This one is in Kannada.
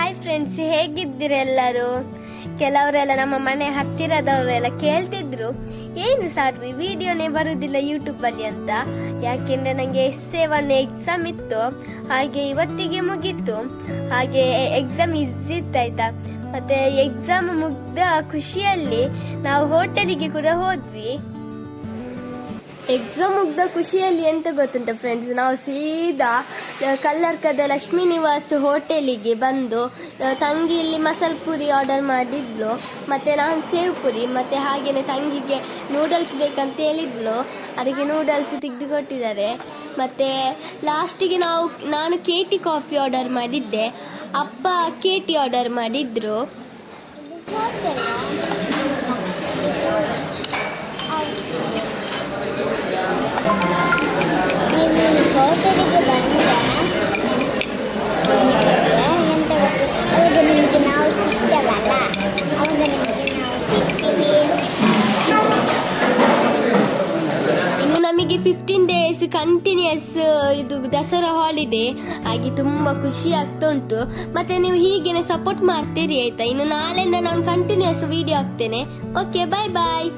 Hi friends, ಹೇಗಿದ್ದೀರೆಲ್ಲರೂ? ಕೆಲವರೆಲ್ಲ ನಮ್ಮ ಮನೆ ಹತ್ತಿರದವರೆಲ್ಲ ಕೇಳ್ತಿದ್ರು, ಏನು ಸಾಧ್ವಿ ವಿಡಿಯೋನೇ ಬರುವುದಿಲ್ಲ ಯೂಟ್ಯೂಬಲ್ಲಿ ಅಂತ. ಯಾಕೆಂದ್ರೆ ನನಗೆ S7 ಎಕ್ಸಾಮ್ ಇತ್ತು, ಹಾಗೆ ಇವತ್ತಿಗೆ ಮುಗೀತು. ಹಾಗೆ ಎಕ್ಸಾಮ್ ಈಸಿ ಇತ್ತಾಯ್ತಾ. ಮತ್ತೆ ಎಕ್ಸಾಮ್ ಮುಗ್ದ ಖುಷಿಯಲ್ಲಿ ನಾವು ಹೋಟೆಲಿಗೆ ಕೂಡ ಹೋದ್ವಿ. ಎಕ್ಸಾಮ್ ಮುಗ್ದ ಖುಷಿಯಲ್ಲಿ ಎಂತ ಗೊತ್ತುಂಟ ಫ್ರೆಂಡ್ಸ್, ನಾವು ಸೀದಾ ಕಲ್ಲರ್ಕದ ಲಕ್ಷ್ಮೀ ನಿವಾಸ್ ಹೋಟೆಲಿಗೆ ಬಂದು ತಂಗಿ ಇಲ್ಲಿ ಮಸಾಲೆ ಪುರಿ ಆರ್ಡರ್ ಮಾಡಿದ್ಲು, ಮತ್ತು ನಾನು ಸೇವ್ ಪುರಿ, ಮತ್ತು ಹಾಗೆಯೇ ತಂಗಿಗೆ ನೂಡಲ್ಸ್ ಬೇಕಂತ ಹೇಳಿದ್ಲು, ಅದಕ್ಕೆ ನೂಡಲ್ಸ್ ತೆಗೆದು ಕೊಟ್ಟಿದ್ದಾರೆ. ಮತ್ತು ಲಾಸ್ಟಿಗೆ ನಾನು KT ಕಾಫಿ ಆರ್ಡರ್ ಮಾಡಿದ್ದೆ, ಅಪ್ಪ KT ಆರ್ಡರ್ ಮಾಡಿದ್ರು. ಹೋಟೆಲಿಗೆ ಬಂದರೆ ಎಂತ ಅವಾಗ ನಿಮಗೆ ನಾವು ಸಿಗ್ತೇವಲ್ಲ, ಅವಾಗ ನಿಮಗೆ ನಾವು ಸಿಗ್ತೀವಿ. ಇನ್ನು ನಮಗೆ 15 days ಕಂಟಿನ್ಯೂಸ್ ಇದು ದಸರಾ ಹಾಲಿಡೇ, ಹಾಗೆ ತುಂಬ ಖುಷಿ ಆಗ್ತಾ ಉಂಟು. ಮತ್ತು ನೀವು ಹೀಗೇನೆ ಸಪೋರ್ಟ್ ಮಾಡ್ತೀರಿ ಆಯಿತಾ. ಇನ್ನು ನಾಳೆಯಿಂದ ನಾನು ಕಂಟಿನ್ಯೂಸ್ ವಿಡಿಯೋ ಹಾಕ್ತೇನೆ. ಓಕೆ, ಬಾಯ್ ಬಾಯ್.